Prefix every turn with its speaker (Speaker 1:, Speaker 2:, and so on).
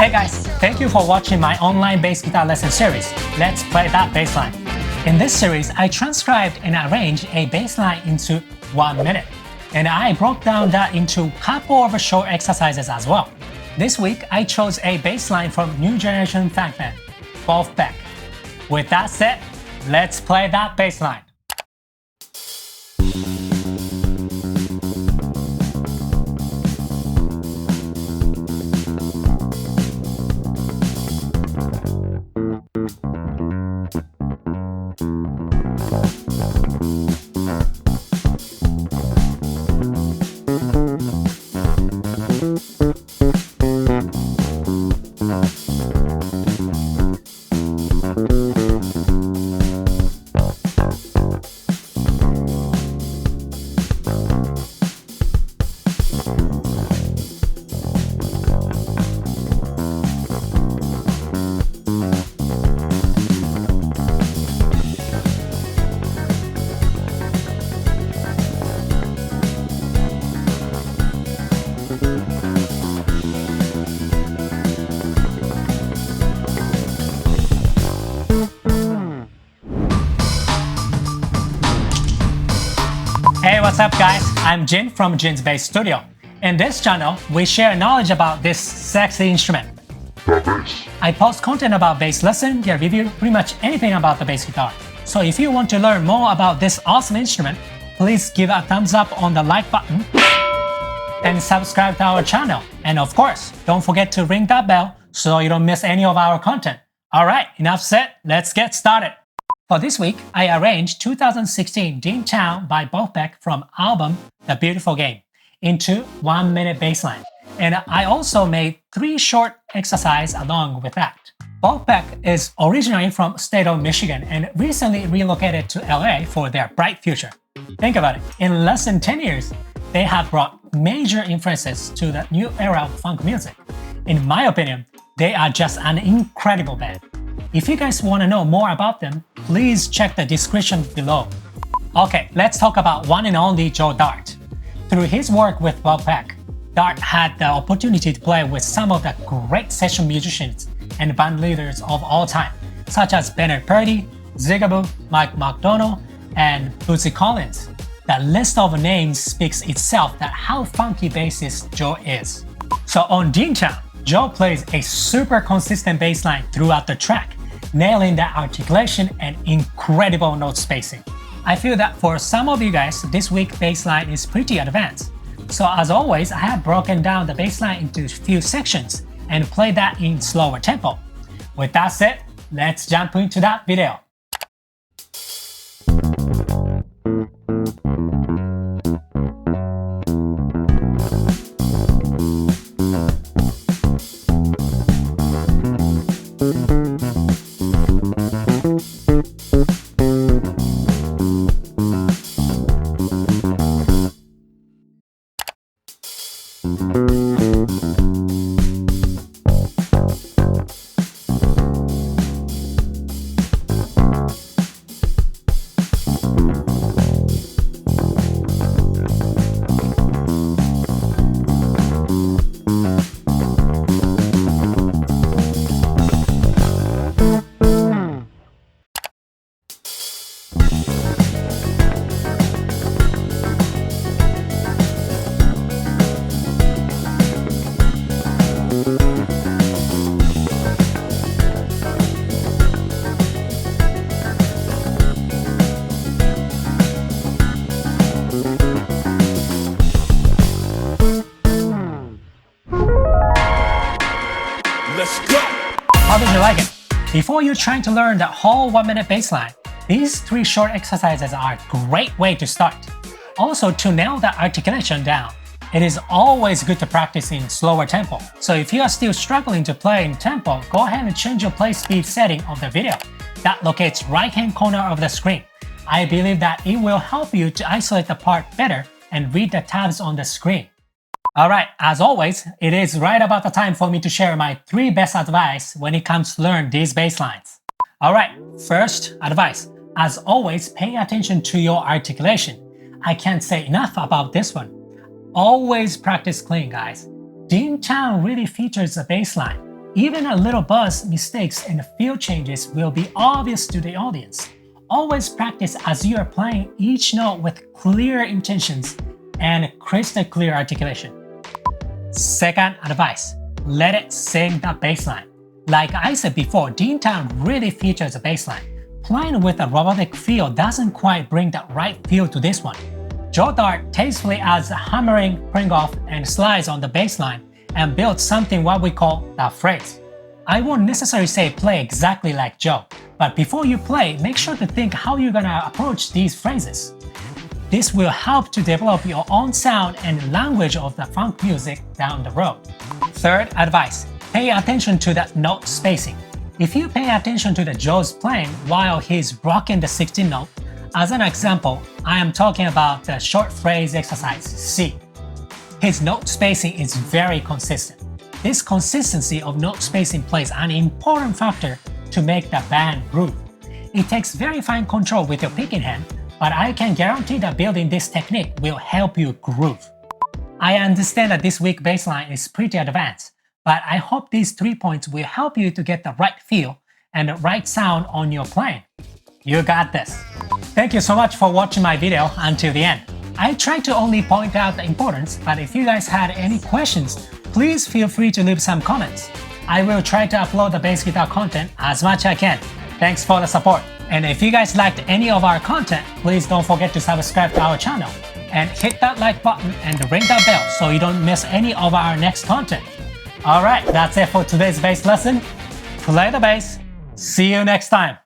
Speaker 1: Hey guys, thank you for watching my online bass guitar lesson series, Let's Play That Bassline. In this series, I transcribed and arranged a bassline into 1 minute, and I broke down that into a couple of short exercises as well. This week, I chose a bassline from new generation funk band, Volfpeck. With that said, let's play that bassline. Hey, what's up guys? I'm Jin from Jin's Bass Studio. In this channel, we share knowledge about this sexy instrument.
Speaker 2: The bass.
Speaker 1: I post content about bass lesson, gear review, pretty much anything about the bass guitar. So if you want to learn more about this awesome instrument, please give a thumbs up on the like button and subscribe to our channel. And of course, don't forget to ring that bell so you don't miss any of our content. Alright, enough said, let's get started. For this week, I arranged 2016 Dean Town by Volfpeck from album The Beautiful Game into 1 minute bassline. And I also made 3 short exercises along with that. Volfpeck is originally from state of Michigan and recently relocated to LA for their bright future. Think about it, in less than 10 years, they have brought major influences to the new era of funk music. In my opinion, they are just an incredible band. If you guys want to know more about them, please check the description below. Okay, let's talk about one and only Joe Dart. Through his work with Volfpeck, Dart had the opportunity to play with some of the great session musicians and band leaders of all time, such as Bernard Purdie, Zigaboo, McDonald, and Bootsy Collins. The list of names speaks itself that how funky bassist Joe is. So on Dean Town, Joe plays a super consistent bass line throughout the track, nailing the articulation and incredible note spacing. I feel that for some of you guys, this week's bass line is pretty advanced. So as always, I have broken down the bass line into a few sections and played that in slower tempo. With that said, let's jump into that video.
Speaker 2: Let's go!
Speaker 1: How did you like it? Before you're trying to learn the whole 1 minute bassline, these 3 short exercises are a great way to start. Also, to nail the articulation down, it is always good to practice in slower tempo. So if you are still struggling to play in tempo, go ahead and change your play speed setting of the video. That locates right-hand corner of the screen. I believe that it will help you to isolate the part better and read the tabs on the screen. Alright, as always, it is right about the time for me to share my 3 best advice when it comes to learn these bass lines. Alright, first advice. As always, pay attention to your articulation. I can't say enough about this one. Always practice clean, guys. Dean Town really features a bass line. Even a little buzz, mistakes, and feel changes will be obvious to the audience. Always practice as you are playing each note with clear intentions and crystal clear articulation. Second advice, let it sing the bass line. Like I said before, Deantown really features a bass line. Playing with a robotic feel doesn't quite bring the right feel to this one. Joe Dart tastefully adds hammering, bring off, and slides on the bass line and builds something what we call the phrase. I won't necessarily say play exactly like Joe, but before you play, make sure to think how you're gonna approach these phrases. This will help to develop your own sound and language of the funk music down the road. Third advice, pay attention to the note spacing. If you pay attention to the Joe's playing while he's rocking the 16th note, as an example, I am talking about the short phrase exercise C. His note spacing is very consistent. This consistency of note spacing plays an important factor to make the band groove. It takes very fine control with your picking hand, but I can guarantee that building this technique will help you groove. I understand that this week's bassline is pretty advanced, but I hope these 3 points will help you to get the right feel and the right sound on your playing. You got this! Thank you so much for watching my video until the end. I try to only point out the importance, but if you guys had any questions, please feel free to leave some comments. I will try to upload the bass guitar content as much as I can. Thanks for the support. And if you guys liked any of our content, please don't forget to subscribe to our channel and hit that like button and ring that bell so you don't miss any of our next content. Alright, that's it for today's bass lesson. Play the bass. See you next time.